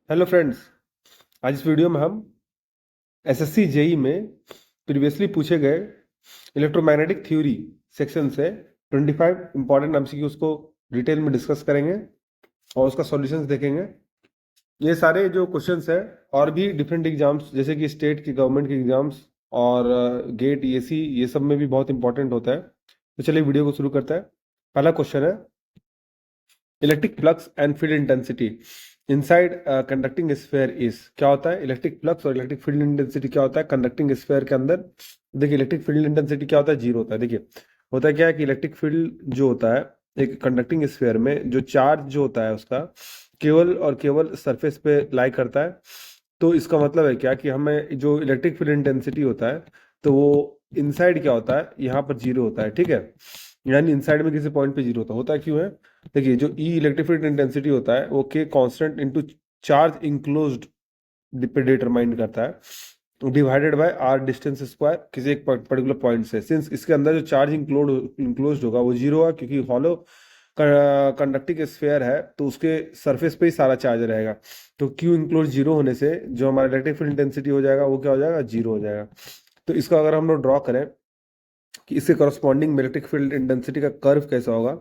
Hello friends. आज इस video में हम एसएससी जेई में प्रीवियसली पूछे गए इलेक्ट्रोमैग्नेटिक थ्योरी सेक्शन से 25 इंपॉर्टेंट एमसीक्यूज को डिटेल में डिस्कस करेंगे और उसका सॉल्यूशंस देखेंगे। ये सारे जो क्वेश्चंस है और भी डिफरेंट एग्जाम्स जैसे कि स्टेट की गवर्नमेंट के एग्जाम्स और गेट ईएसी ये सब में भी बहुत इंपॉर्टेंट होता है। तो चलिए वीडियो को शुरू करते हैं। पहला क्वेश्चन है electric flux and field intensity inside conducting sphere is. क्या होता है इलेक्ट्रिक फ्लक्स और इलेक्ट्रिक फील्ड इंटेंसिटी क्या होता है कंडक्टिंग स्फीयर के अंदर। देखिए इलेक्ट्रिक फील्ड इंटेंसिटी क्या होता है, जीरो होता है। देखिए होता है क्या है कि इलेक्ट्रिक फील्ड जो होता है एक कंडक्टिंग स्फीयर में जो चार्ज जो होता है उसका केवल और केवल सरफेस पे लाई करता है। तो इसका मतलब है क्या कि हमें जो इलेक्ट्रिक फील्ड इंटेंसिटी होता है तो वो इनसाइड क्या होता है, यहाँ पर जीरो होता है। ठीक है, यानी इनसाइड में किसी पॉइंट पे जीरो होता है क्यों है। देखिए जो ई इलेक्ट्रिक फील्ड इंटेंसिटी होता है वो k constant into charge enclosed पे डिटरमाइन करता है divided by r distance square किसी एक पर्टिकुलर पॉइंट से। सिंस इसके अंदर जो चार्ज इंक्लोज्ड होगा वो जीरो होगा क्योंकि हॉलो कंडक्टिंग स्फीयर है तो उसके सरफेस पे ही सारा चार्ज रहेगा। तो क्यू इंक्लोज जीरो होने से जो हमारा इलेक्ट्रिक फील्ड इंटेंसिटी हो जाएगा वो क्या हो जाएगा, जीरो हो जाएगा। तो इसका अगर हम लोग ड्रॉ करें कि इसके करस्पॉन्डिंग इलेक्ट्रिक फील्ड इंटेंसिटी का कर्व कैसा होगा,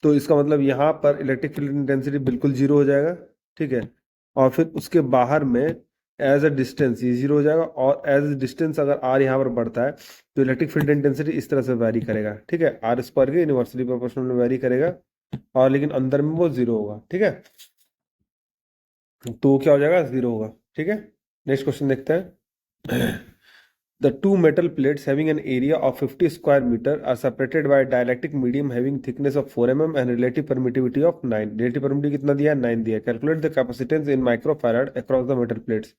तो इसका मतलब यहाँ पर इलेक्ट्रिक फील्ड इंटेंसिटी बिल्कुल जीरो हो जाएगा। ठीक है, और फिर उसके बाहर में एज अ डिस्टेंस ये जीरो हो जाएगा और एज अ डिस्टेंस अगर आर यहाँ पर बढ़ता है तो इलेक्ट्रिक फील्ड इंटेंसिटी इस तरह से वैरी करेगा। ठीक है, आर स्क्वायर के यूनिवर्सली प्रोपोर्शनल में वैरी करेगा और लेकिन अंदर में वो जीरो होगा। ठीक है, तो क्या हो जाएगा, जीरो होगा। ठीक है, नेक्स्ट क्वेश्चन देखते हैं। The two metal plates having an area of 50 square meter are separated by a dielectric medium having thickness of 4 mm and relative permittivity of 9. Relative permittivity कितना दिया है, 9 दिया है। Calculate the capacitance in microfarad across the metal plates.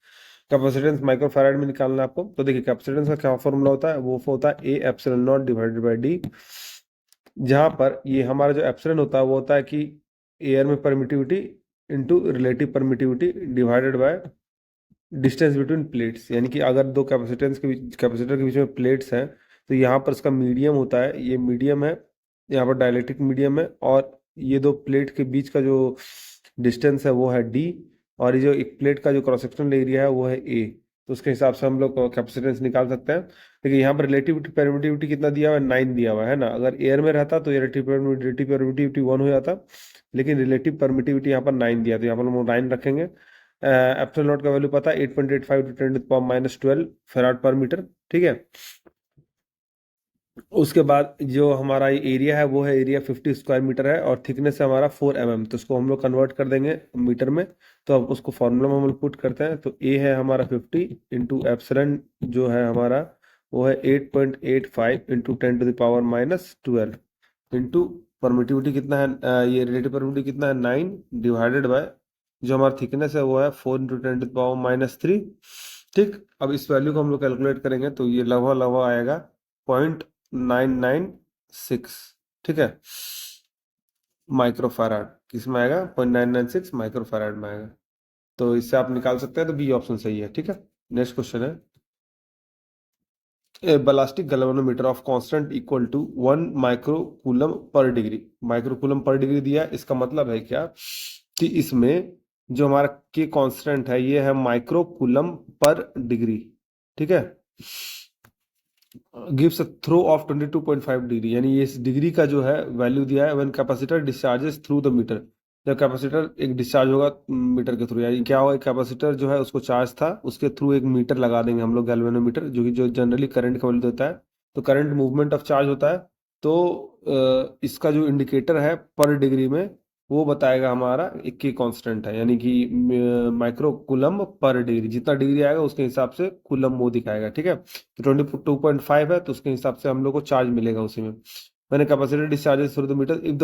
Capacitance microfarad में निकालना है आपको। तो देखिए कैपेसिटेंस का क्या फॉर्मूला होता है, वो होता है A epsilon naught divided by D, जहां पर ये हमारा जो एप्सिलॉन होता है वो होता है कि एयर में permittivity into relative permittivity divided by distance between plates. यानी कि अगर दो कैपेसिटर के बीच में प्लेट्स हैं तो यहाँ पर इसका मीडियम होता है, ये मीडियम है, यहाँ पर डाइलेक्ट्रिक मीडियम है और ये दो प्लेट के बीच का जो डिस्टेंस है वो है डी और ये जो एक प्लेट का जो क्रॉस सेक्शनल एरिया है वो है ए। तो उसके हिसाब से हम लोग कैपेसिटेंस निकाल सकते हैं। देखिए यहाँ पर रिलेटिव परमिटिविटी कितना दिया हुआ है, 9 दिया हुआ है ना। अगर एयर में रहता तो ये रिलेटिव परमिटिविटी 1 हो जाता, लेकिन रिलेटिव परमिटिविटी यहाँ पर 9 दिया तो यहाँ पर हम 9 रखेंगे। एप्सिलॉन नॉट का वैल्यू पता है 8.85 × 10⁻12 फैराड पर मीटर। ठीक है, उसके बाद जो हमारा एरिया है वो है एरिया 50 स्क्वायर मीटर है और थिकनेस है हमारा 4 mm। तो उसको हम लोग कन्वर्ट कर देंगे मीटर में। तो अब उसको फॉर्मूला में हम लोग पुट करते हैं तो ए है हमारा 50 इंटू एप्सिलॉन जो है हमारा वो है 8.85 × 10⁻12 इंटू परमिटिविटी कितना है, ये रिलेटिव परमिटिविटी कितना है 9 डिवाइडेड बाय जो हमारा थिकनेस है वो है 4 × 10⁻³ ठीक, अब इस वैल्यू को हम लोग कैलकुलेट करेंगे तो ये लगभग लगभग आएगा 0.996। ठीक है, माइक्रोफैराड किस में आएगा, 0.996 माइक्रोफैराड में आएगा। तो इससे आप निकाल सकते हैं, तो बी ऑप्शन सही है। ठीक है, नेक्स्ट क्वेश्चन है a ballistic galvanometer of constant equal to 1 microcoulomb per degree. Microcoulomb per degree दिया है, इसका मतलब है क्या कि इसमें जो हमारा के कांस्टेंट है ये है माइक्रोकूलम पर डिग्री। ठीक है, gives a throw of 22.5 degree, यानी ये इस डिग्री का जो है वैल्यू दिया है when capacitor discharges through the meter. जब कैपेसिटर एक डिस्चार्ज होगा मीटर के थ्रू, यानी क्या होगा, कैपेसिटर जो है उसको चार्ज था उसके थ्रू एक मीटर लगा देंगे हम लोग गैल्वेनोमीटर, जो कि जो जनरली करंट का वैल्यू देता है। तो करंट मूवमेंट ऑफ चार्ज होता है। तो इसका जो इंडिकेटर है पर डिग्री में वो बताएगा हमारा एक की कांस्टेंट है, यानी कि माइक्रो कुलम पर डिग्री, जितना डिग्री आएगा उसके हिसाब से कुलम वो दिखाएगा। ठीक है, तो 22.5 है तो उसके हिसाब से हम लोग को चार्ज मिलेगा उसी में। मैंने capacitor discharges through the meter if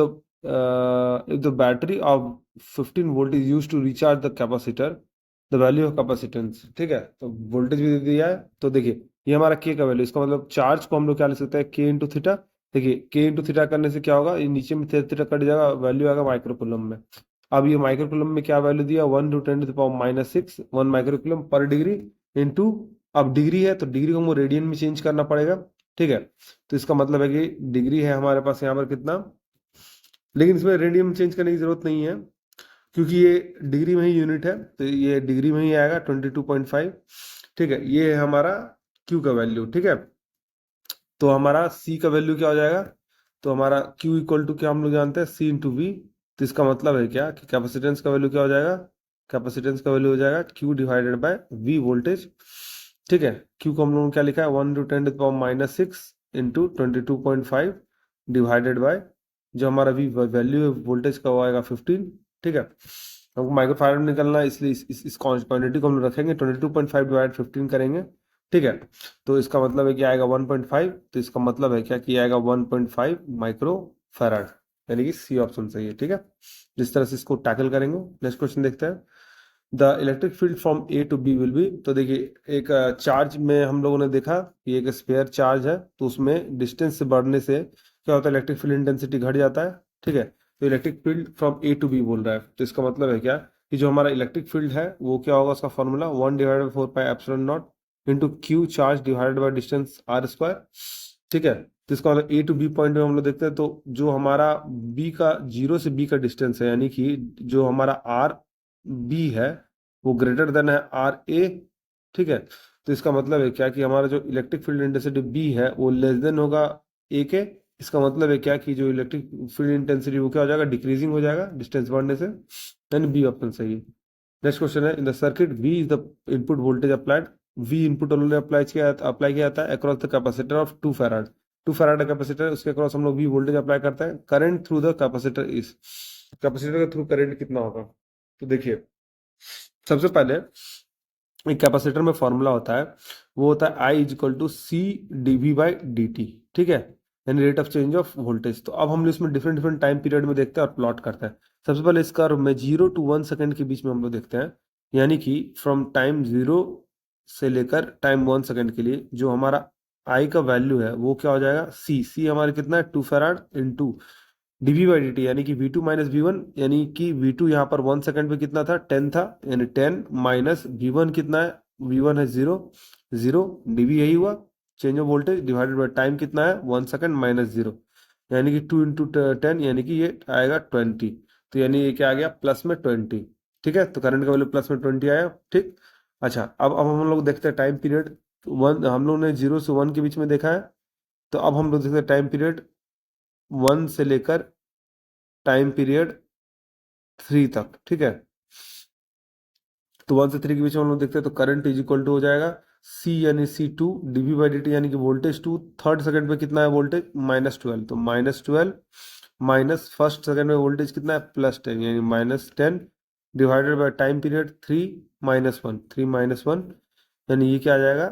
the battery of 15 volt is use to recharge the capacitor the value of capacitance. ठीक है, तो वोल्टेज भी दे दिया है। तो देखिए ये हमारा के का वैल्यू, इसका मतलब चार्ज को हम लोग क्या ले सकते हैं, के इंटू थीटा। देखिए के इंटू थीटा करने से क्या होगा, ये नीचे में थीटा कट जाएगा, वैल्यू आएगा माइक्रोकुलम में। अब ये माइक्रोकुलम में क्या वैल्यू दिया, 1 × 10⁻⁻6 1 माइक्रोकुलम पर डिग्री इंटू, अब डिग्री है तो डिग्री को हमको रेडियन में चेंज करना पड़ेगा। ठीक है, तो इसका मतलब है कि डिग्री है हमारे पास यहाँ पर कितना, लेकिन इसमें रेडियन में चेंज करने की जरूरत नहीं है। क्योंकि ये डिग्री में ही यूनिट है तो ये डिग्री में ही आएगा 22.5। ठीक है, ये है हमारा Q का वैल्यू। ठीक है, तो हमारा C का वैल्यू क्या हो जाएगा, तो हमारा Q इक्वल टू क्या हम लोग जानते हैं, C इंटू वी। तो इसका मतलब है क्या कि कैपेसिटेंस का वैल्यू क्या हो जाएगा, कैपेसिटेंस का वैल्यू हो जाएगा Q divided bye V voltage. ठीक है, Q को हम लोगों ने क्या लिखा है, 1 × 10⁻⁶ इंटू 22.5 डिवाइडेड बाय जो हमारा V वैल्यू है वोल्टेज का वो आएगा 15। ठीक है, हमको माइक्रोफारेड में निकलना है इसलिए इस क्वांटिटी को हम लोग रखेंगे, 22.5 डिवाइड 15 करेंगे। ठीक है, तो इसका मतलब है कि आएगा 1.5, तो इसका मतलब है क्या कि आएगा 1.5 माइक्रो फैराड, यानी कि सी ऑप्शन सही है। ठीक है, जिस तरह से इसको टैकल करेंगे। नेक्स्ट क्वेश्चन देखते हैं, the electric field from A to B will be. तो देखिए एक चार्ज में हम लोगों ने देखा कि एक स्फीयर चार्ज है, तो उसमें डिस्टेंस से बढ़ने से क्या होता है, इलेक्ट्रिक फील्ड इंटेंसिटी घट जाता है। ठीक है, तो electric field from A to B बोल रहा है, तो इसका मतलब है क्या कि जो हमारा इलेक्ट्रिक फील्ड है वो क्या होगा, उसका formula 1/4πε0 into Q charge divided by distance r²। ठीक है, तो इसका मतलब ए टू बी पॉइंट में हम लोग देखते हैं, तो जो हमारा बी का 0 से बी का डिस्टेंस है, यानी कि जो हमारा आर बी है वो ग्रेटर देन है आर ए। ठीक है, तो इसका मतलब है क्या कि हमारा जो इलेक्ट्रिक फील्ड इंटेंसिटी बी है वो लेस देन होगा ए के। इसका मतलब है क्या कि जो इलेक्ट्रिक फील्ड इंटेंसिटी वो क्या हो जाएगा, डिक्रीजिंग हो जाएगा डिस्टेंस बढ़ने से, यानी बी ऑप्शन सही है। नेक्स्ट क्वेश्चन है, in the circuit V is the input voltage applied. V input उन्होंने अप्लाई किया जाता है across the capacitor of 2 farad. 2 farad capacitor, उसके अक्रॉस हम लोग वी वोल्टेज अप्लाई करते हैं। Current through the capacitor is, capacitor के थ्रू करंट कितना होगा, तो देखिए सबसे पहले एक कैपेसिटर में फॉर्मूला होता है, वो होता है I is equal to C D V by D T. ठीक है, यानी rate of change of voltage. तो अब हम इसमें डिफरेंट डिफरेंट टाइम पीरियड में देखते हैं और प्लॉट करते हैं। सबसे पहले इस कर्व में 0 to 1 सेकेंड के बीच में हम लोग देखते हैं, यानी कि फ्रॉम टाइम 0 से लेकर टाइम 1 सेकेंड के लिए जो हमारा आई का वैल्यू है वो क्या हो जाएगा, सी हमारे कितना है 2 farad into dV by D t, यानी कि V2 माइनस V1, यानी कि V2 यहाँ पर 1 सेकेंड पे कितना था, 10 था, यानी 10 माइनस V1 कितना है, V1 है 0, 0 डीवी यही हुआ change of voltage divided by time कितना है 1 सेकेंड माइनस 0, यानी कि 2 × 10, यानी कि ये आएगा 20। तो यानी ये क्या आ गया, प्लस में 20। ठीक है, तो करंट का वैल्यू प्लस में 20 आया। ठीक, अच्छा अब हम लोग देखते हैं टाइम पीरियड। वन हम लोग ने 0 से 1 के बीच में देखा है, तो अब हम लोग देखते हैं टाइम पीरियड 1 से लेकर टाइम पीरियड 3 तक। ठीक है, तो 1 से 3 के बीच में हम लोग देखते हैं, तो करंट इज इक्वल टू हो जाएगा C यानी C2 DV by D t, यानी कि वोल्टेज 2 थर्ड सेकंड पे कितना है वोल्टेज -12, तो -12 माइनस फर्स्ट सेकंड में वोल्टेज कितना है +10, यानी -10 डिवाइडेड बाई टाइम पीरियड 3 -1, 3 -1, यानी ये क्या आ जाएगा,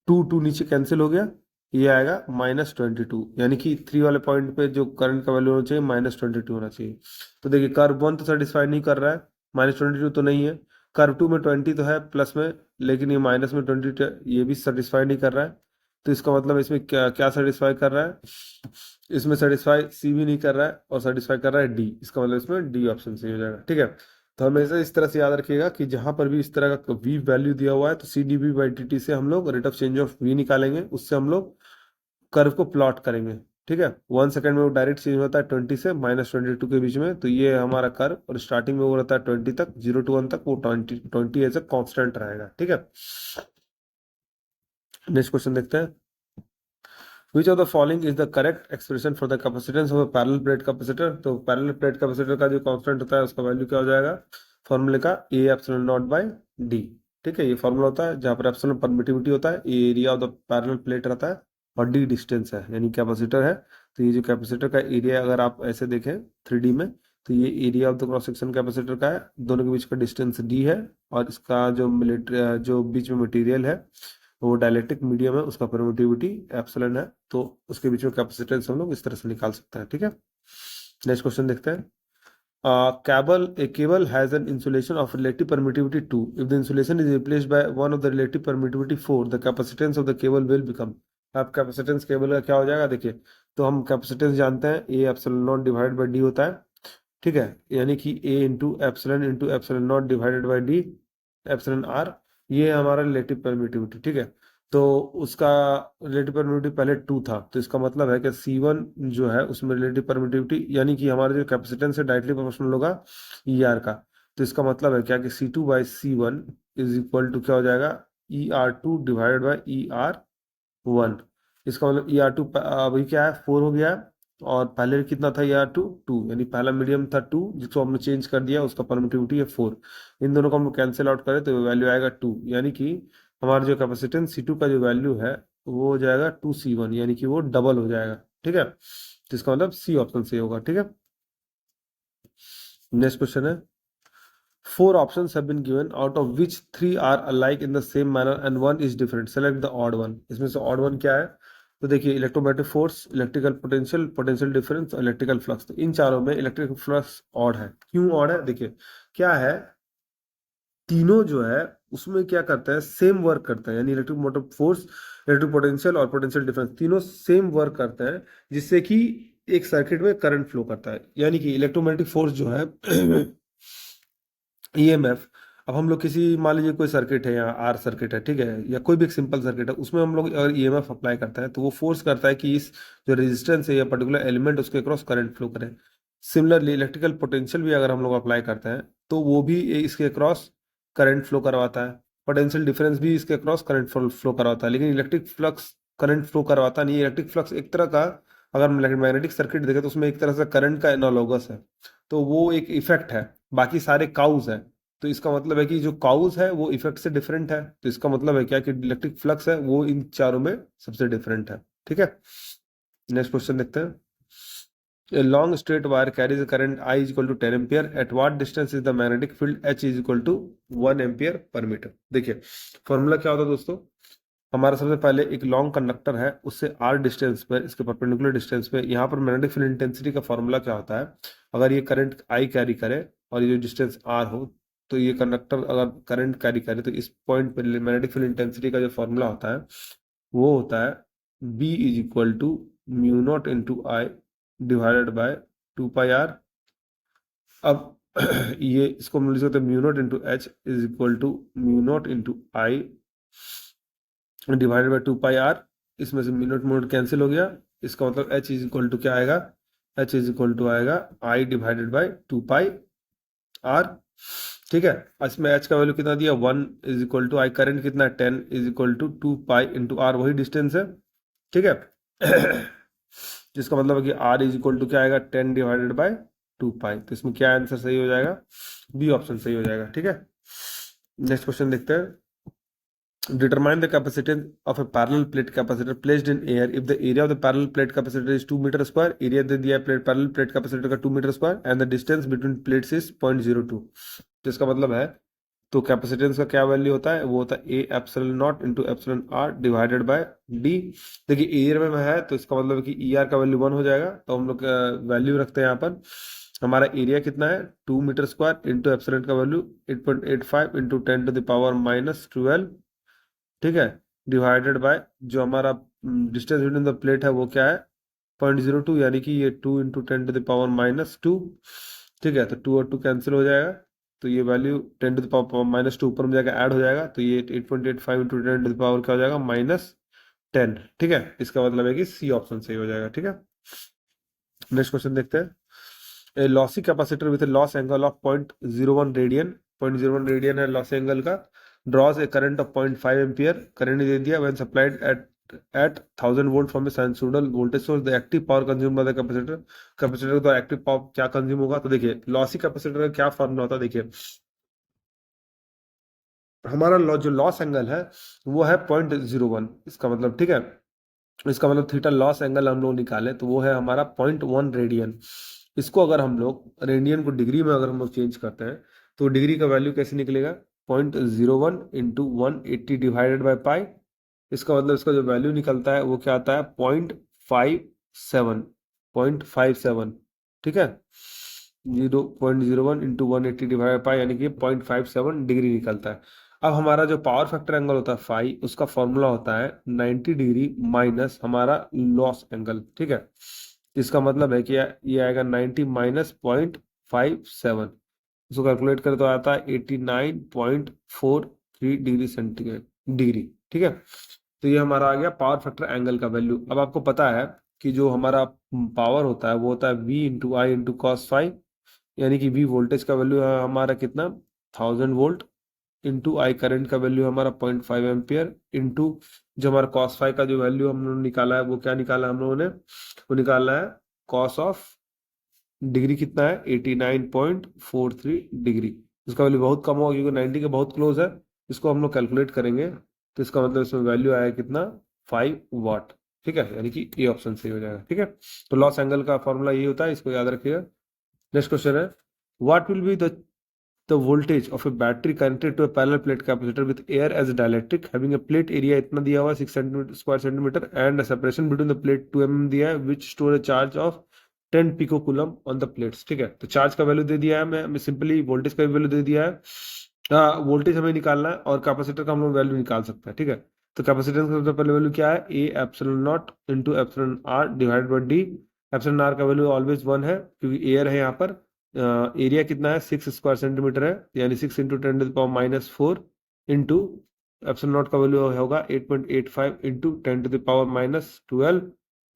2 नीचे कैंसिल हो गया, ये आएगा -22, यानी कि 3 वाले पॉइंट पे जो करंट का वैल्यू होना चाहिए -22 होना चाहिए। तो देखिए कर्व 1 तो सेटिस्फाई नहीं कर रहा है, -22 तो नहीं है, कर्व 2 में 20 तो है प्लस में, लेकिन ये माइनस में 20 ये भी सेटिस्फाई नहीं कर रहा है। तो इसका मतलब इसमें क्या क्या सेटिस्फाई कर रहा है, इसमें सेटिस्फाई सी भी नहीं कर रहा है और सेटिस्फाई कर रहा है डी, इसका मतलब इसमें डी ऑप्शन सही हो जाएगा। ठीक है, तो हमेशा इस तरह से याद रखिएगा कि जहां पर भी इस तरह का वी वैल्यू दिया हुआ है तो C D V by D t से हम लोग rate of change of V निकालेंगे, उससे हम लोग कर्व को प्लॉट करेंगे। ठीक है, 1 सेकेंड में वो डायरेक्ट चेंज होता है 20 से -22 के बीच में, तो ये हमारा कर्व, और स्टार्टिंग में वो रहता है 20 तक, 0 to 1 तक वो 20 एज ए कॉन्स्टेंट रहेगा। ठीक है, नेक्स्ट क्वेश्चन देखते हैं, which of the following is the correct expression for the capacitance of parallel plate capacitor. तो पैरेलल प्लेट कैपेसिटर का जो कांस्टेंट होता है उसका वैल्यू क्या हो जाएगा, फॉर्मूले का A epsilon naught by d. ठीक है, ये फॉर्मूला होता है जहां पर एप्सिलॉन परमिटिविटी होता है, A area of the parallel plate रहता है, और डी डिस्टेंस है यानी कैपेसिटर है। तो ये जो कैपेसिटर का एरिया अगर आप ऐसे देखें 3D में, तो ये area of the cross section capacitor का है, दोनों के बीच का डिस्टेंस डी है, और इसका जो जो बीच में मटेरियल है वो डाइलेक्ट्रिक मीडियम है, उसका परमिटिविटी एप्सिलॉन है, तो उसके बीच में कैपेसिटेंस हम लोग इस तरह से निकाल सकते हैं। ठीक है, नेक्स्ट क्वेश्चन देखते हैं, a cable has an insulation of relative permittivity 2. If the insulation is replaced by one of the relative permittivity 4, the capacitance of the cable will become. अब कैपेसिटेंस केबल का क्या हो जाएगा, देखिए तो हम कैपेसिटेंस जानते हैं A epsilon naught divided by D होता है। ठीक है, यानी कि A into epsilon naught divided by D epsilon R, ये है हमारा रिलेटिव परमिटिविटी। ठीक है, तो उसका रिलेटिव परमिटिविटी पहले 2 था, तो इसका मतलब है कि C1 जो है उसमें रिलेटिव परमिटिविटी यानी कि हमारा जो कैपेसिटेंस है डायरेक्टली प्रोपोर्शनल होगा ER का। तो इसका मतलब है क्या कि C2/C1 इज इक्वल टू क्या हो जाएगा, ER2 डिवाइडेड बाई ER1। इसका मतलब ER2 अभी क्या है 4 हो गया है, और पहले कितना था ER2 2, यानी पहला मीडियम था 2 जिसको हमने चेंज कर दिया, उसका परमिटिविटी है 4। इन दोनों को हम कैंसिल आउट करें तो वैल्यू आएगा 2, यानी कि हमारा जो कैपेसिटेंस C2 का जो वैल्यू है वो हो जाएगा 2C1, यानी कि वो डबल हो जाएगा। ठीक है, तो इसका मतलब सी ऑप्शन सही होगा। ठीक है, नेक्स्ट क्वेश्चन है, 4 options have been given out of which 3 are alike in the same manner and 1 is different. Select the odd one. इसमें से odd one क्या है, तो देखिए electromagnetic force, electrical potential, potential difference और इलेक्ट्रिकल फ्लक्स। तो इन चारों में इलेक्ट्रिकल फ्लक्स ऑड है। क्यों ऑड है, देखिए क्या है, तीनों जो है उसमें क्या करता है, सेम वर्क करता है, यानी electric motive force, electric potential और पोटेंशियल डिफरेंस तीनों सेम वर्क करते हैं, जिससे कि एक सर्किट में करंट फ्लो करता है। यानी कि इलेक्ट्रोमैग्नेटिक फोर्स जो है ईएमएफ, अब हम लोग किसी मान लीजिए कोई सर्किट है या आर सर्किट है, ठीक है, या कोई भी एक सिंपल सर्किट है, उसमें हम लोग अगर ईएमएफ अप्लाई करता है तो वो फोर्स करता है कि इस जो रेजिस्टेंस है या पर्टिकुलर एलिमेंट उसके क्रॉस करंट फ्लो करे। सिमिलरली इलेक्ट्रिकल पोटेंशियल भी अगर हम लोग अप्लाई करते हैं तो वो भी इसके क्रॉस करंट फ्लो करवाता है, पोटेंशियल डिफरेंस भी इसके क्रॉस करंट फ्लो करवाता है। लेकिन इलेक्ट्रिक फ्लक्स करंट फ्लो करवाता नहीं है। इलेक्ट्रिक फ्लक्स एक तरह का, अगर हम मैग्नेटिक सर्किट देखें तो उसमें एक तरह से करंट का एनालॉगस है, तो वो एक इफेक्ट है, बाकी सारे काउज है। तो इसका मतलब है कि जो काउज है वो इफेक्ट से डिफरेंट है। तो इसका मतलब है क्या कि इलेक्ट्रिक फ्लक्स है वो इन चारों में सबसे डिफरेंट है। ठीक है, नेक्स्ट क्वेश्चन देखते हैं, A long straight wire carries a current I is equal to 10 ampere. At what distance is the magnetic field H is equal to 1 ampere per meter? देखिए फॉर्मूला क्या होता है दोस्तों, हमारा सबसे पहले एक लॉन्ग कंडक्टर है, उससे r डिस्टेंस पर, इसके परपेंडिकुलर डिस्टेंस पे, यहाँ पर मैग्नेटिक फील्ड इंटेंसिटी का फॉर्मूला क्या होता है, अगर ये करंट I कैरी करे और ये जो डिस्टेंस r हो, तो ये कंडक्टर अगर करंट कैरी करे तो इस पॉइंट पर मैग्नेटिक फील्ड इंटेंसिटी का जो फॉर्मूला होता है वो होता है B is equal to mu naught into I divided by 2 pi r। अब ये इसको हम लिख सकते हैं mu naught into H is equal to mu naught into I divided by 2 pi r। इसमें से म्यू नॉट कैंसिल हो गया, इसका मतलब एच इज इक्वल टू क्या आएगा, एच इज इक्वल टू आएगा आई डिवाइडेड बाय 2 पाई r। ठीक है, इसमें एच का वैल्यू कितना दिया 1 is equal to I, current कितना है 10 is equal to 2 pi into r, वही डिस्टेंस है। ठीक है जिसका मतलब है कि r इज इक्वल टू क्या आएगा 10 डिवाइडेड बाय 2 पाई। तो इसमें क्या आंसर सही हो जाएगा, बी ऑप्शन सही हो जाएगा। ठीक है, नेक्स्ट क्वेश्चन देखते हैं, determine the capacitance of a parallel plate capacitor placed in air if the area of the parallel plate capacitor is 2 meter square, area दे दिया है parallel plate capacitor का 2 meter square and the distance between plates is 0.02। तो इसका मतलब है, तो capacitance का क्या वैल्यू होता है, वो होता है A epsilon naught into epsilon r divided by d. देखिए एयर में है तो इसका मतलब है कि ई आर का वैल्यू 1 हो जाएगा, तो हम लोग वैल्यू रखते हैं यहाँ पर, हमारा एरिया कितना है 2 मीटर स्क्वायर इंटू एप्सिलॉन का value 8.85 into 10 to the power -12। ठीक है, डिवाइडेड बाय जो हमारा डिस्टेंस बिटवीन द प्लेट है वो क्या है 0.02, यानी कि ये 2 इंटू 10 टू द पावर -2। ठीक है, तो 2 और 2 कैंसिल हो जाएगा, तो ये वैल्यू 10 टू द पावर -2 ऊपर में जाकर ऐड हो जाएगा, तो ये 8.85 इंटू 10 टू द पावर क्या हो जाएगा -10। ठीक है, इसका मतलब है कि सी ऑप्शन सही हो जाएगा। ठीक है, नेक्स्ट क्वेश्चन देखते हैं, a lossy capacitor with loss angle of 0.01 radian, 0.01 radian है लॉस एंगल का, draws a current of 0.5 ampere, current दे दिया when supplied at 1000 volt from a sinusoidal voltage source, the active power consume by the capacitor, capacitor का active power क्या consume होगा। तो देखिए lossy capacitor का क्या फॉर्मूला होता है, देखिए हमारा जो लॉस एंगल है वो है 0.01, इसका मतलब, ठीक है, इसका मतलब थीटा लॉस एंगल हम लोग निकाले तो वो है हमारा 0.1 रेडियन। इसको अगर हम लोग रेडियन को डिग्री में अगर हम लोग चेंज करते हैं तो डिग्री का वैल्यू कैसे निकलेगा 0.01 इंटू 180 डिवाइडेड बाई पाई। इसका मतलब इसका जो वैल्यू निकलता है वो क्या आता है 0.57। ठीक है, 0.01 इंटू 180 डिवाइडेड पाई यानी कि 0.57 डिग्री निकलता है। अब हमारा जो पावर फैक्टर एंगल होता है फाई, उसका फॉर्मूला होता है 90 डिग्री माइनस हमारा लॉस एंगल। ठीक है, इसका मतलब है कि ये आएगा 90 माइनस 0.57, इसको कैलकुलेट करें तो आता है 89.43 डिग्री सेंटीग्रेड डिग्री। ठीक है, तो ये हमारा आ गया पावर फैक्टर एंगल का वैल्यू। अब आपको पता है कि जो हमारा पावर होता है वो होता है V इंटू आई इंटू कॉस फाइव, यानी कि V वोल्टेज का वैल्यू है हमारा कितना 1000 वोल्ट, इंटू आई करंट का वैल्यू हमारा 0.5 एम्पियर, इंटू जो हमारा कॉस फाइव का जो वैल्यू हम लोगों ने निकाला है वो क्या निकाला है हम लोगों ने, वो निकाला है कॉस ऑफ डिग्री कितना है 89.43 डिग्री। इसका वैल्यू बहुत कम होगा क्योंकि 90 के बहुत क्लोज है। इसको हम लोग कैलकुलेट करेंगे तो इसका मतलब इसमें वैल्यू आया कितना 5 वाट। ठीक है, यानी कि ए ऑप्शन सही हो जाएगा। ठीक है, तो लॉस एंगल का फॉर्मूला ये होता है, इसको याद रखिएगा। नेक्स्ट क्वेश्चन है, what will be the voltage of a battery connected to a parallel plate capacitor with air as a dielectric having a plate area इतना दिया हुआ 6 square centimetre and a separation between the plate 2 mm दिया है which store a charge of 10 pico coulomb on the plates। ठीक है, तो charge का value दे दिया है, मैं सिंपली वोल्टेज का वैल्यू दे दिया है। वोल्टेज हमें निकालना है और कैपेसिटर का हम लोग वैल्यू निकाल सकते हैं। ठीक है, तो कैपेसिटेंस का सबसे पहले वैल्यू क्या है, A epsilon naught into epsilon r divided by D. Epsilon r का वैल्यू ऑलवेज 1 है क्योंकि एयर है यहाँ पर। एरिया कितना है 6 स्क्वायर सेंटीमीटर है, यानी 6 इंटू 10⁻⁴ इंटू एप्सिलॉन नॉट का वैल्यू होगा 8.85 इंटू 10⁻12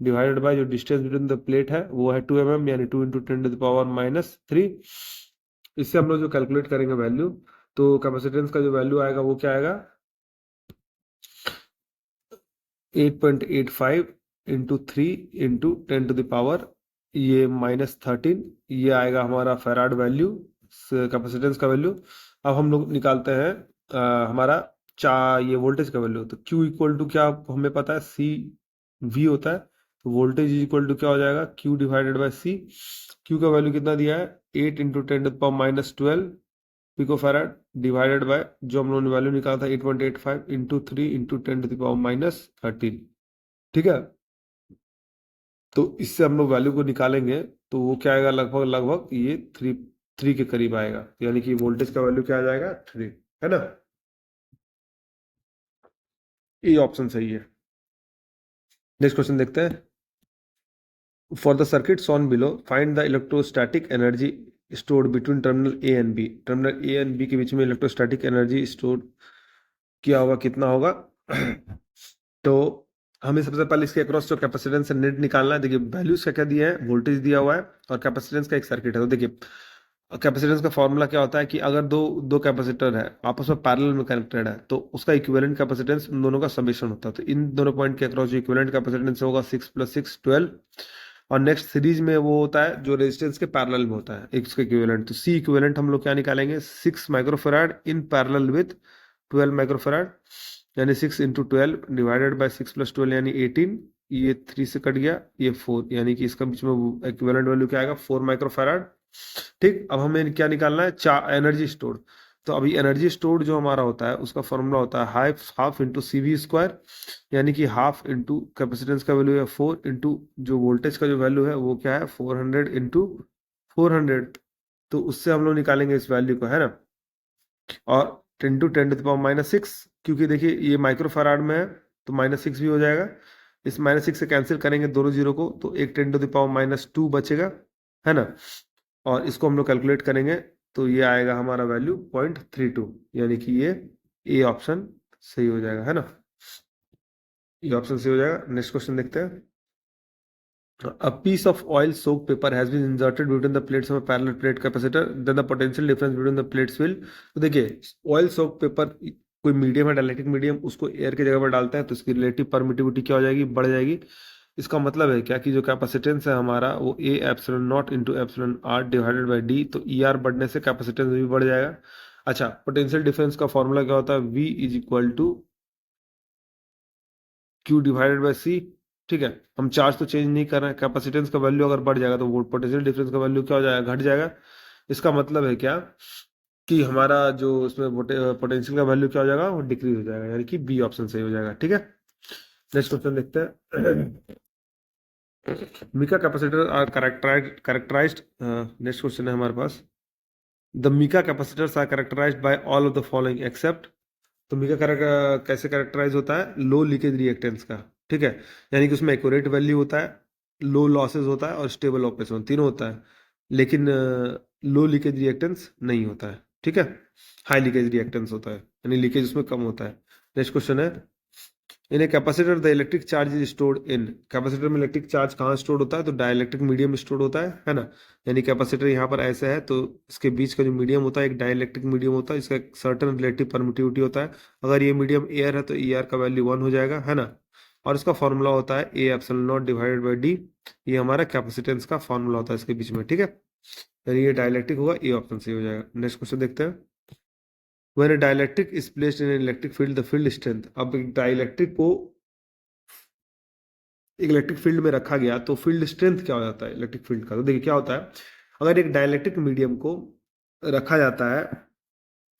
डिवाइडेड बाय जो डिस्टेंस बिटवीन द प्लेट है वो है 2 mm, यानी 2 इंटू 10⁻3। इससे हम लोग जो कैलकुलेट करेंगे वैल्यू, तो कैपेसिटेंस का जो वैल्यू आएगा वो क्या आएगा 8.85 इंटू 3 इंटू 10⁻, ये -13, ये आएगा हमारा फैराड वैल्यू कैपेसिटेंस का वैल्यू। अब हम लोग निकालते हैं हमारा ये वोल्टेज का वैल्यू। तो Q इक्वल टू क्या हमें पता है, C V होता है, तो वोल्टेज इक्वल टू क्या हो जाएगा Q divided by C। Q का वैल्यू कितना दिया है 8 into 10⁻12 pico farad divided by जो हम लोगों ने वैल्यू निकाला था 8.85 इंटू 3 इंटू 10⁻13। ठीक है, तो इससे हम लोग वैल्यू को निकालेंगे तो वो क्या आएगा लगभग लगभग ये 3 के करीब आएगा, यानी कि वोल्टेज का वैल्यू क्या आ जाएगा 3, है ना। ये ऑप्शन सही है। नेक्स्ट क्वेश्चन देखते हैं, for the circuit shown below find the electrostatic energy stored between terminal A and B. Terminal A and B के बीच में इलेक्ट्रोस्टैटिक एनर्जी स्टोर किया होगा कितना होगा तो हमें सबसे पहले इसके अक्रॉस जो कैपेसिटेंस है नेट निकालना है। देखिए वैल्यूज क्या क्या दिया है, वोल्टेज दिया हुआ है और कैपेसिटेंस का एक सर्किट है। तो देखिए कैपेसिटेंस का फॉर्मूला क्या होता है कि अगर दो दो कैपेसिटर है आपस में पैरेलल में कनेक्टेड है तो उसका इक्विवेलेंट कैपेसिटेंस उन दोनों का समेशन होता है। तो इन दोनों पॉइंट के अक्रॉस जो इक्विवेलेंट कैपेसिटेंस होगा 6 + 6 12, और नेक्स्ट सीरीज में वो होता है जो रेजिस्टेंस के पैरेलल में होता है एक उसका इक्विवेलेंट। तो सी इक्विवेलेंट हम लोग क्या निकालेंगे 6 microfarad in parallel with 12 microfarad, यानी 6 इंटू 12 डिवाइडेड बाई 6 + 12 यानी 18, ये 3 से कट गया ये 4, यानी कि इसका बीच में इक्विवेलेंट वैल्यू क्या आएगा 4 माइक्रोफैराड। ठीक, अब हमें क्या निकालना है एनर्जी स्टोर्ड। तो अभी एनर्जी स्टोर्ड जो हमारा होता है उसका फॉर्मूला होता है हाफ इंटू CV स्क्वायर, यानी कि हाफ इंटू कैपेसिटेंस का वैल्यू है 4 इंटू जो वोल्टेज का जो वैल्यू है वो क्या है 400 इंटू 400। तो उससे हम लोग निकालेंगे इस वैल्यू को, है ना। और 10⁻⁻6, क्योंकि देखिए ये माइक्रोफैराड में है तो -6 भी हो जाएगा। इस -6 से कैंसिल करेंगे दोनों जीरो को तो एक 10⁻2 बचेगा, है ना। और इसको हम लोग कैलकुलेट करेंगे तो ये आएगा हमारा वैल्यू 0.32, यानी कि ये ए ऑप्शन सही हो जाएगा, है ना। ये ऑप्शन सही हो जाएगा। नेक्स्ट क्वेश्चन देखते हैं, a piece of oil soaked paper has been inserted between the plates of a parallel plate capacitor, then the potential difference between the plates will। तो देखिए ऑयल सोक पेपर कोई मीडियम है dielectric medium, उसको air की जगह पर डालता है तो इसकी रिलेटिव परमिटिविटी क्या हो जाएगी बढ़ जाएगी। इसका मतलब है क्या कि जो कैपेसिटेंस है हमारा वो A epsilon naught into epsilon r divided by d, तो ई आर बढ़ने से कैपेसिटेंस भी बढ़ जाएगा। अच्छा, पोटेंशियल डिफरेंस का फॉर्मूला क्या होता है V is equal to Q divided by C। ठीक है, हम चार्ज तो चेंज नहीं कर रहे हैं, कैपेसिटेंस का वैल्यू अगर बढ़ जाएगा तो वो पोटेंशियल डिफरेंस का वैल्यू क्या हो जाएगा घट जाएगा। इसका मतलब है क्या कि हमारा जो इसमें पोटेंशियल का वैल्यू क्या हो जाएगा वो डिक्रीज हो जाएगा, यानी कि बी ऑप्शन सही हो जाएगा। ठीक है, नेक्स्ट क्वेश्चन देखते हैं, mica capacitor are characterized. Next question है हमारे पास, the mica capacitors are characterized by all of the following except. तो मिका कैसे कैरेक्टराइज होता है लो लीकेज रिएक्टेंस का। ठीक है, यानी कि उसमें एक्यूरेट वैल्यू होता है, लो लॉसेस होता है और स्टेबल ऑपरेशन तीनों होता है, लेकिन लो लीकेज रिएक्टेंस नहीं होता है। ठीक है, हाई लीकेज रिएक्टेंस होता है, यानी लीकेज उसमें कम होता है। नेक्स्ट क्वेश्चन है, in a capacitor the electric charge is stored in, capacitor में इलेक्ट्रिक चार्ज कहाँ स्टोर होता है, तो डाइलेक्ट्रिक मीडियम स्टोर होता है ना। यानी कैपेसिटर यहाँ पर ऐसा है, तो इसके बीच का जो मीडियम होता है एक डाइलेक्ट्रिक मीडियम होता है, इसका एक सर्टन रिलेटिव परमिटिविटी होता है। अगर ये मीडियम एयर है तो ई आर का वैल्यू 1 हो जाएगा, है ना। और इसका फॉर्मूला होता है A epsilon naught divided by D, ये हमारा कैपेसिटेंस का फॉर्मूला होता है इसके बीच में, ठीक है। यानी ये डाइलेक्ट्रिक होगा, ए ऑप्शन सही हो जाएगा। नेक्स्ट क्वेश्चन देखते हैं। When a dielectric is placed in an electric field, the field strength, अब एक डाइलेक्ट्रिक को एक इलेक्ट्रिक फील्ड में रखा गया तो फील्ड स्ट्रेंथ क्या हो जाता है इलेक्ट्रिक फील्ड का, तो देखिए क्या होता है। अगर एक डाइलेक्ट्रिक मीडियम को रखा जाता है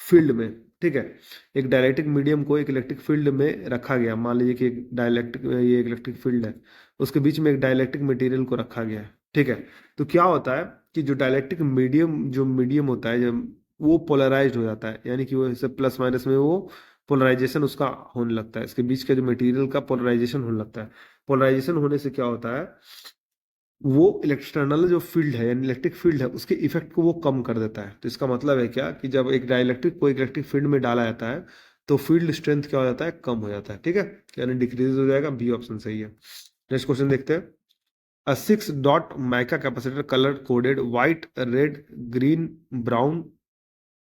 फील्ड में, ठीक है, एक डाइलेक्ट्रिक मीडियम को एक इलेक्ट्रिक फील्ड में रखा गया, मान लीजिए कि एक डाइलेक्ट्रिक, ये एक इलेक्ट्रिक फील्ड है, उसके बीच में एक डाइलेक्ट्रिक मटेरियल को रखा गया है, ठीक है। तो क्या होता है कि जो डाइलेक्ट्रिक मीडियम, जो मीडियम होता है, जब वो पोलराइज्ड हो जाता है, यानी कि वो इससे प्लस माइनस में वो पोलराइजेशन उसका होने लगता है, इसके बीच के जो मटेरियल का पोलराइजेशन होने लगता है। पोलराइजेशन होने से क्या होता है, वो एक्सटर्नल जो फील्ड है यानी इलेक्ट्रिक फील्ड है उसके इफेक्ट को वो कम कर देता है। तो इसका मतलब है क्या कि जब एक डाइलेक्ट्रिक को इलेक्ट्रिक फील्ड में डाला जाता है तो फील्ड स्ट्रेंथ क्या हो जाता है, कम हो जाता है, ठीक है, यानी डिक्रीज हो जाएगा। बी ऑप्शन सही है। नेक्स्ट क्वेश्चन देखते हैं। अ 6 dot mica capacitor colour coded white red green brown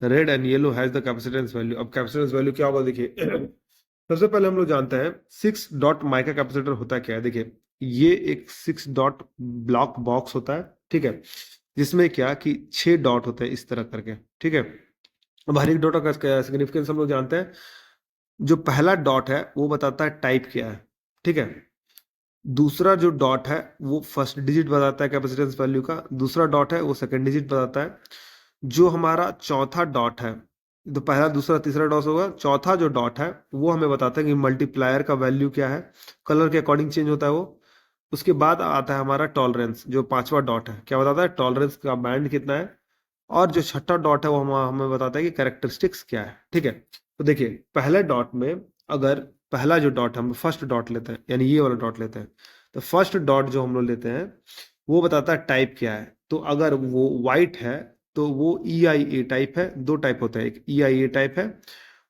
red and yellow has the capacitance value. अब कैपेसिटेंस वैल्यू क्या होगा, देखिए सबसे पहले हम लोग जानते हैं 6 डॉट माइका कैपेसिटर होता क्या है। देखिए ये एक 6 डॉट ब्लॉक बॉक्स होता है, ठीक है, जिसमें क्या कि 6 डॉट होते हैं इस तरह करके, ठीक है। अब हर एक डॉट का सिग्निफिकेंस हम लोग जानते हैं। जो पहला डॉट है वो बताता है टाइप क्या है, ठीक है। दूसरा जो डॉट है वो फर्स्ट डिजिट बताता है कैपेसिटेंस वैल्यू का, दूसरा डॉट है वो सेकंड डिजिट बताता है। जो हमारा चौथा डॉट है, तो पहला दूसरा तीसरा डॉट होगा, चौथा जो डॉट है वो हमें बताता है कि मल्टीप्लायर का वैल्यू क्या है, कलर के अकॉर्डिंग चेंज होता है वो। उसके बाद आता है हमारा टॉलरेंस, जो पांचवा डॉट है क्या बताता है, टॉलरेंस का बैंड कितना है। और जो छठा डॉट है वो हमें बताता है कि कैरेक्टरिस्टिक्स क्या है, ठीक है। तो देखिए पहले डॉट में, अगर पहला जो डॉट हम फर्स्ट डॉट लेते हैं, यानी ये वाला डॉट लेते हैं, तो फर्स्ट डॉट जो हम लोग लेते हैं वो बताता है टाइप क्या है। तो अगर वो वाइट है तो वो ई आई ए टाइप है, दो टाइप होता है, एक ई आई ए टाइप है।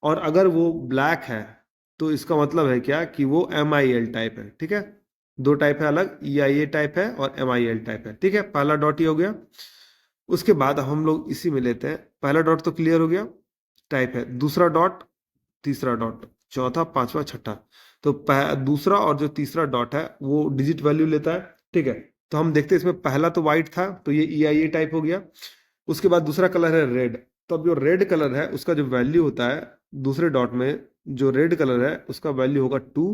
और अगर वो ब्लैक है तो इसका मतलब है क्या कि वो एम आई एल टाइप है, ठीक है। दो टाइप है अलग, ई आई ए टाइप है और एम आई एल टाइप है, ठीक है। पहला डॉट ही हो गया। उसके बाद हम लोग इसी में लेते हैं, पहला डॉट तो क्लियर हो गया, टाइप है, दूसरा डॉट, तीसरा डॉट, चौथा पांचवा छठा। तो दूसरा और जो तीसरा डॉट है वो डिजिट वैल्यू लेता है, ठीक है। तो हम देखते हैं इसमें पहला तो व्हाइट था तो ये ई आई ए टाइप हो गया। उसके बाद दूसरा कलर है रेड, तो अब जो रेड कलर है उसका जो वैल्यू होता है दूसरे डॉट में, जो रेड कलर है उसका वैल्यू होगा 2।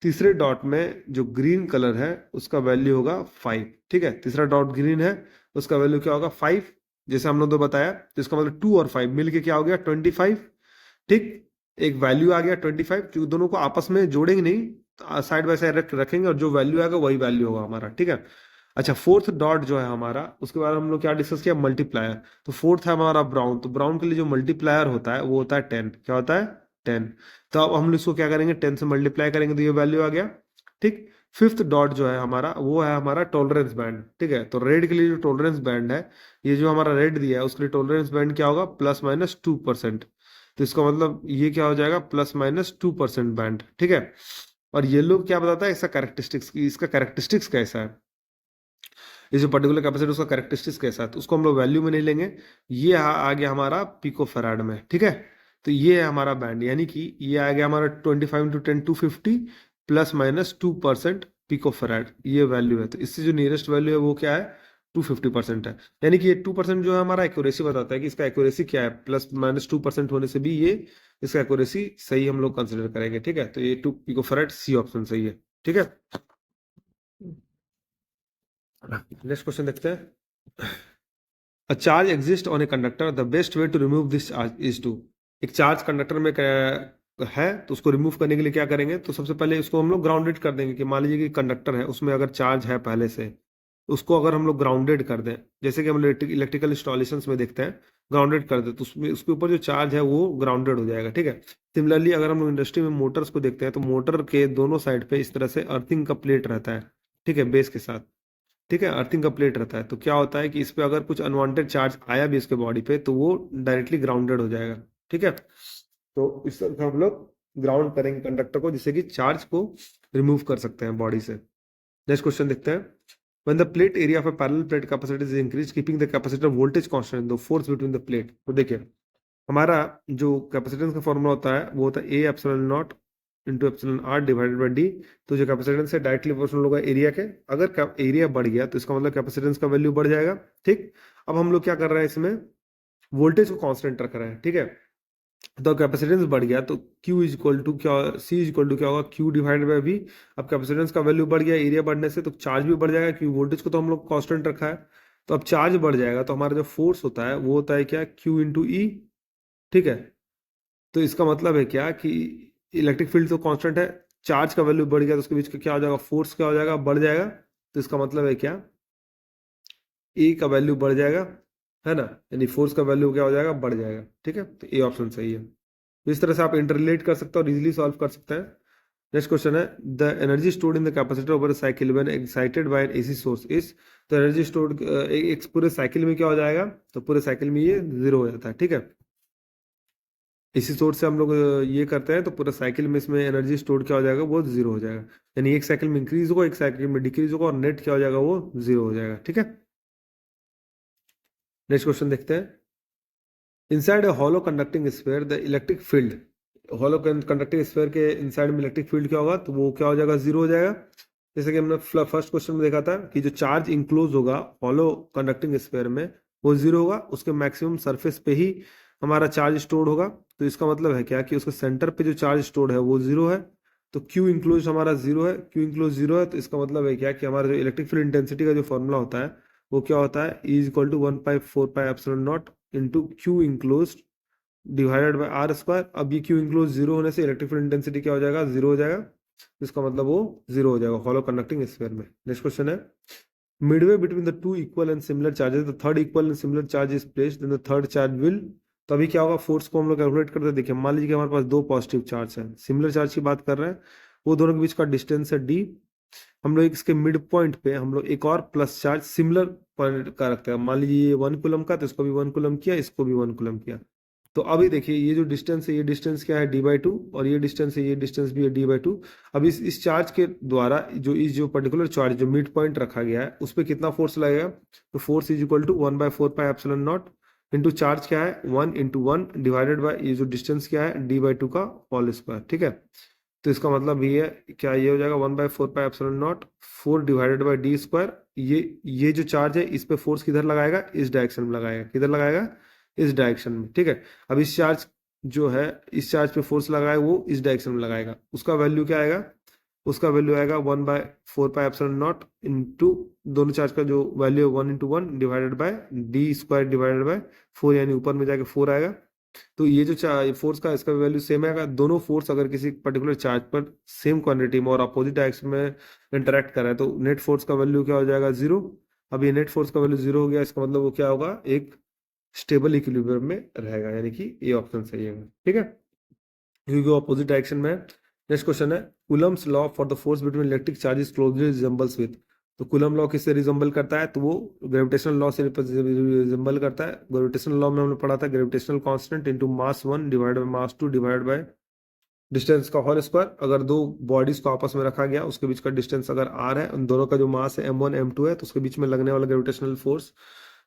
तीसरे डॉट में जो ग्रीन कलर है उसका वैल्यू होगा 5, ठीक है। तीसरा डॉट ग्रीन है, उसका वैल्यू क्या होगा 5, जैसे हम लोग तो बताया। तो इसका मतलब 2 और 5 मिलके क्या हो गया 25, ठीक। एक वैल्यू आ गया 25, क्योंकि दोनों को आपस में जोड़ेंगे नहीं, साइड बाय साइड रखेंगे और जो वैल्यू आएगा वही वैल्यू होगा हमारा, ठीक है। अच्छा फोर्थ डॉट जो है हमारा, उसके बाद हम लोग क्या डिस्कस किया, मल्टीप्लायर। तो फोर्थ है हमारा ब्राउन, तो ब्राउन के लिए जो मल्टीप्लायर होता है वो होता है 10, क्या होता है 10। तो अब हम इसको क्या करेंगे, 10 से मल्टीप्लाई करेंगे तो ये वैल्यू आ गया, ठीक। फिफ्थ डॉट जो है हमारा वो है हमारा टॉलरेंस बैंड, ठीक है। तो रेड के लिए जो टॉलरेंस बैंड है, ये जो हमारा रेड दिया है उसके लिए टॉलरेंस बैंड क्या होगा, +-2%। तो इसका मतलब ये क्या हो जाएगा, +-2% बैंड, ठीक है। और येलो क्या बताता है, इसका कैरेक्टरिस्टिक्स, इसका कैरेक्टरिस्टिक्स कैसा है, ये जो पर्टिकुलर कैपेसिटर उसका कैरेक्टरिस्टिक्स कैसा है, तो उसको हम लोग वैल्यू में नहीं लेंगे। ये आ गया हमारा पिको फैराड में, ठीक है। तो ये है हमारा बैंड, यानी कि ये आ गया हमारा 25 × 10⁻²50 +-2% पिको फैराड, ये वैल्यू है। तो इससे जो नियरेस्ट वैल्यू है वो क्या है, 250% है। यानी कि ये 2% जो है हमारा एक्यूरेसी बताता है कि इसका एक्यूरेसी क्या है, +-2% होने से भी ये इसका एक्यूरेसी सही हम लोग कंसिडर करेंगे, ठीक है। तो ये 2 पिको फैराड, सी ऑप्शन सही है, ठीक है। नेक्स्ट क्वेश्चन देखते हैं। A charge exist on a conductor, the best way to remove this charge is to. एक चार्ज कंडक्टर में है तो उसको रिमूव करने के लिए क्या करेंगे, तो सबसे पहले इसको हम लोग ग्राउंडेड कर देंगे। कि मान लीजिए कि कंडक्टर है उसमें अगर चार्ज है पहले से, उसको अगर हम लोग ग्राउंडेड कर दें, जैसे कि हम इलेक्ट्रिकल इंस्टॉलेशन में देखते हैं, ग्राउंडेड कर दे तो उसमें उसके ऊपर जो चार्ज है वो ग्राउंडेड हो जाएगा, ठीक है। सिमिलरली अगर हम लोग इंडस्ट्री में मोटर्स को देखते हैं तो मोटर के दोनों साइड पे इस तरह से अर्थिंग का प्लेट रहता है, ठीक है, बेस के साथ, ठीक है, अर्थिंग का प्लेट रहता है। तो क्या होता है कि इस पे अगर कुछ अनवांटेड चार्ज आया भी इसके बॉडी पे तो वो डायरेक्टली ग्राउंडेड हो जाएगा, ठीक है। तो इस तरह से हम लोग ग्राउंड करेंगे कंडक्टर को, जिससे कि चार्ज को रिमूव कर सकते हैं बॉडी से। नेक्स्ट क्वेश्चन देखते हैं। When the plate area of a parallel plate capacity is increased, keeping the capacitor voltage constant, the force between the plate। तो देखिए हमारा जो कैपेसिटेंस का फॉर्मूला होता है वो होता है A epsilon naught into epsilon r divided by d. तो जो कैपेसिटेंस है डायरेक्टली प्रोपोर्शनल होगा एरिया के। अगर एरिया बढ़ गया तो इसका मतलब कैपेसिटेंस का वैल्यू बढ़ जाएगा। ठीक, अब हम लोग क्या कर रहे हैं, इसमें वोल्टेज को कांस्टेंट रख रहे हैं। ठीक है, तो कैपेसिटेंस बढ़ गया तो Q इज इक्वल टू क्या, C इज इक्वल टू क्या होगा, Q डिवाइडेड बाई V। अब कैपेसिटेंस का वैल्यू बढ़ गया एरिया बढ़ने से, तो चार्ज भी बढ़ जाएगा क्योंकि वोल्टेज को तो हम लोग कांस्टेंट रखा है। तो अब चार्ज बढ़ जाएगा तो हमारा जो फोर्स होता है वो होता है क्या, Q इंटू ई। ठीक है, तो इसका मतलब है क्या कि इलेक्ट्रिक फील्ड तो कांस्टेंट है, चार्ज का वैल्यू बढ़ गया तो उसके बीच का क्या हो जाएगा, फोर्स क्या हो जाएगा, बढ़ जाएगा। तो इसका मतलब है क्या, ए का वैल्यू बढ़ जाएगा, है ना, यानी फोर्स का वैल्यू क्या हो जाएगा, बढ़ जाएगा। ठीक है, तो ए ऑप्शन सही है। तो इस तरह से आप इंटरलेट कर सकते हो और इजीली सॉल्व कर सकते हैं। नेक्स्ट क्वेश्चन है, the energy stored in the capacitor over cycle when excited by N AC source is. तो एनर्जी स्टोर्ड एक पूरे साइकिल में क्या हो जाएगा, तो पूरे साइकिल में ये जीरो हो जाता है। ठीक है, इसी सोर्स से हम लोग ये करते हैं तो पूरा साइकिल में इसमें एनर्जी स्टोर क्या हो जाएगा, वो जीरो हो जाएगा। यानी एक साइकिल में इंक्रीज होगा, एक साइकिल में डिक्रीज होगा और नेट क्या हो जाएगा, वो जीरो हो जाएगा। ठीक है, नेक्स्ट क्वेश्चन देखते हैं। Inside a hollow conducting sphere the electric field, hollow conducting sphere के इनसाइड में इलेक्ट्रिक फील्ड क्या होगा, तो वो क्या हो जाएगा, जीरो हो जाएगा। जैसे कि हमने फर्स्ट क्वेश्चन में देखा था कि जो चार्ज इंक्लोज होगा हॉलो कंडक्टिंग स्फीयर में वो जीरो होगा, उसके मैक्सिमम सरफेस पे ही हमारा चार्ज स्टोर होगा। तो इसका मतलब है क्या कि उसके सेंटर पे जो चार्ज स्टोर है वो जीरो है। तो क्यू इंक्लोज हमारा जीरो है, क्यू इंक्लोज जीरो है, तो इसका मतलब है क्या कि हमारा जो इलेक्ट्रिक फील्ड इंटेंसिटी का जो फॉर्मूला होता है वो क्या होता है, E is equal to 1/4 pi epsilon naught into Q enclose divided by r square. अब ये क्यू इंक्लोज जीरो होने से इलेक्ट्रिक फील्ड इंटेंसिटी क्या हो जाएगा, जीरो हो जाएगा। इसका मतलब वो जीरो हो जाएगा हॉलो कंडक्टिंग स्फीयर में। नेक्स्ट क्वेश्चन है, midway between the two equal and similar charges the third equal and similar charge is placed then the third charge will। तो अभी क्या होगा, फोर्स को हम लोग कैलकुलेट करते हैं। देखिए मान लीजिए कि हमारे पास दो पॉजिटिव चार्ज है, सिमिलर चार्ज की बात कर रहे हैं, वो दोनों के बीच का डिस्टेंस है d। हम लोग इसके मिड पॉइंट पे हम लोग एक और प्लस चार्ज सिमिलर पॉइंट का रखते हैं। मान लीजिए ये 1 कूलम का, तो इसको भी 1 कूलम किया, इसको भी 1 कूलम किया। तो अभी देखिए ये जो डिस्टेंस है, ये डिस्टेंस क्या है, d/2, और ये डिस्टेंस है, ये डिस्टेंस भी है d/2। अब इस चार्ज के द्वारा जो पर्टिकुलर चार्ज जो मिड पॉइंट रखा गया है उस पर कितना फोर्स लगेगा, तो force is equal to 1/4 pi epsilon naught into charge क्या है 1 × 1 डिवाइडेड बाय ये जो डिस्टेंस क्या है d/2 का होल स्क्वायर। ठीक है, तो इसका मतलब ये है क्या, ये हो जाएगा 1/4 pi epsilon not 4 divided by D square. ये जो चार्ज है इस पे फोर्स किधर लगाएगा, इस डायरेक्शन में लगाएगा, किधर लगाएगा, इस डायरेक्शन में। ठीक है, अब इस चार्ज जो है इस चार्ज पे फोर्स लगाएगा वो इस डायरेक्शन में लगाएगा, उसका वैल्यू क्या आएगा, उसका वैल्यू आएगा 1/4 पाई एप्सिलॉन नॉट इंटू दोनों चार्ज का जो वैल्यू है 1 × 1 divided by D square divided by 4, यानी ऊपर में जाके 4 आएगा। तो ये जो फोर्स का इसका वैल्यू सेम आएगा। दोनों फोर्स अगर किसी पर्टिकुलर चार्ज पर सेम क्वांटिटी में और अपोजिट डायरेक्शन में इंटरेक्ट कर रहा है तो नेट फोर्स का वैल्यू क्या हो जाएगा, जीरो। अब ये नेट फोर्स का वैल्यू जीरो हो गया, इसका मतलब वो क्या होगा, एक स्टेबल इक्विलिब्रियम में रहेगा, यानी कि ये ऑप्शन सही है। ठीक है, क्योंकि वो अपोजिट डायरेक्शन में है। नेक्स्ट क्वेश्चन है, Coulomb's law for the force between electric charges closely resembles with. तो कूलम लॉ किससे रिजेंबल करता है, तो वो ग्रेविटेशनल लॉ से रिजेंबल करता है। ग्रेविटेशनल लॉ में हमने पढ़ा था gravitational constant into mass 1 divided by mass 2 divided by distance का होल स्क्वायर। अगर दो बॉडीज को आपस में रखा गया, उसके बीच का डिस्टेंस अगर r है, उन दोनों का जो मास है m1 m2 है, तो उसके बीच में लगने वाला ग्रेविटेशनल फोर्स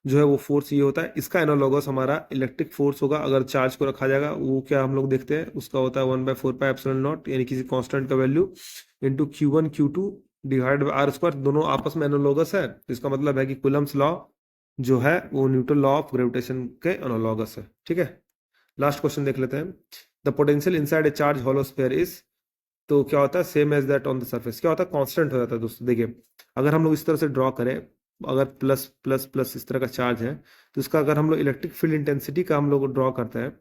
जो है वो फोर्स ये होता है। इसका एनालॉगस हमारा इलेक्ट्रिक फोर्स होगा, अगर चार्ज को रखा जाएगा वो क्या हम लोग देखते हैं, उसका होता है 1/4 पाई एप्सिलॉन नॉट, यानी किसी कांस्टेंट का value into Q1 Q2 divide by r square. दोनों आपस में एनालॉगस है, तो इसका मतलब है कि कूलम्स लॉ जो है वो न्यूटन लॉ ऑफ ग्रेविटेशन के एनालॉगस है। ठीक है, लास्ट क्वेश्चन देख लेते हैं। The potential inside a charge hollow sphere is. तो क्या होता है, same as that on the surface, क्या होता है, कांस्टेंट हो जाता है। दोस्तों देखिए अगर हम लोग इस तरह से ड्रॉ करें, अगर प्लस प्लस प्लस इस तरह का चार्ज है, तो इसका अगर हम लोग इलेक्ट्रिक फील्ड इंटेंसिटी का हम लोग ड्रॉ करते हैं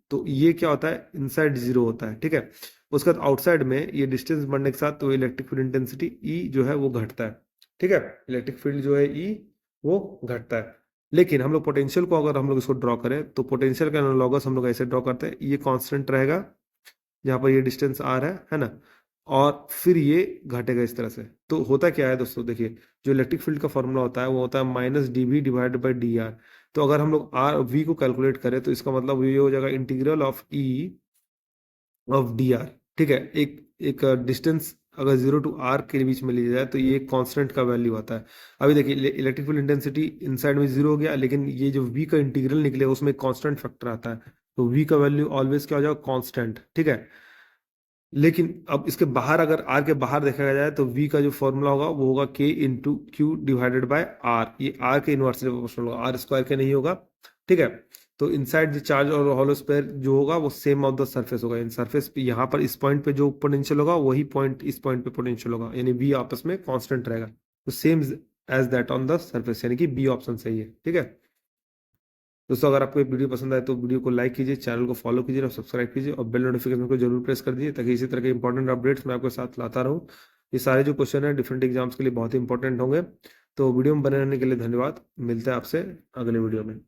तो ये क्या होता है, इनसाइड जीरो होता है। ठीक है, उसके बाद आउटसाइड में ये डिस्टेंस बढ़ने के साथ तो इलेक्ट्रिक फील्ड इंटेंसिटी ई जो है वो घटता है। ठीक है, इलेक्ट्रिक फील्ड जो है ई वो घटता है। लेकिन हम लोग पोटेंशियल को अगर हम लोग इसको ड्रॉ करें तो पोटेंशियल का एनालॉगस हम लोग ऐसे ड्रॉ करते हैं, ये कांस्टेंट रहेगा जहाँ पर ये डिस्टेंस आर है ना, और फिर ये घटेगा इस तरह से। तो होता क्या है दोस्तों, देखिए जो इलेक्ट्रिक फील्ड का फॉर्मूला होता है वो होता है -dv divided by D R. तो अगर हम लोग आर वी को कैलकुलेट करें तो इसका मतलब ये हो जाएगा integral of E of D R. ठीक है, एक एक डिस्टेंस अगर 0 to r के बीच में लिया जाए तो ये कांस्टेंट का वैल्यू आता है। अभी देखिए इलेक्ट्रिक फील्ड इंटेंसिटी इनसाइड में 0 हो गया, लेकिन ये जो v का इंटीग्रल निकलेगा उसमें कांस्टेंट फैक्टर आता है, तो v का वैल्यू ऑलवेज क्या हो जाएगा, कांस्टेंट। ठीक है, लेकिन अब इसके बाहर अगर r के बाहर देखा जाए तो v का जो फॉर्मूला होगा वो होगा k into Q divided by r। ये r के इनवर्सली प्रोपोर्शनल होगा, r स्क्वायर के नहीं होगा। ठीक है, तो इनसाइड द चार्ज और हॉलो स्फीयर जो होगा वो सेम ऑफ द सरफेस होगा। इन सरफेस पे यहाँ पर इस पॉइंट पे जो पोटेंशियल होगा वही पॉइंट इस पॉइंट पे पोटेंशियल होगा, यानी v आपस में कांस्टेंट रहेगा, तो same as that on the surface, यानी कि बी ऑप्शन सही है। ठीक है दोस्तों, अगर आपको ये वीडियो पसंद आए तो वीडियो को लाइक कीजिए, चैनल को फॉलो कीजिए और सब्सक्राइब कीजिए, और बेल नोटिफिकेशन को जरूर प्रेस कर दीजिए ताकि इसी तरह के इंपॉर्टेंट अपडेट्स मैं आपके साथ लाता रहूं। ये सारे जो क्वेश्चन है डिफरेंट एग्जाम्स के लिए बहुत ही इंपॉर्टेंट होंगे। तो वीडियो में बने रहने के लिए धन्यवाद। मिलते हैं आपसे अगले वीडियो में।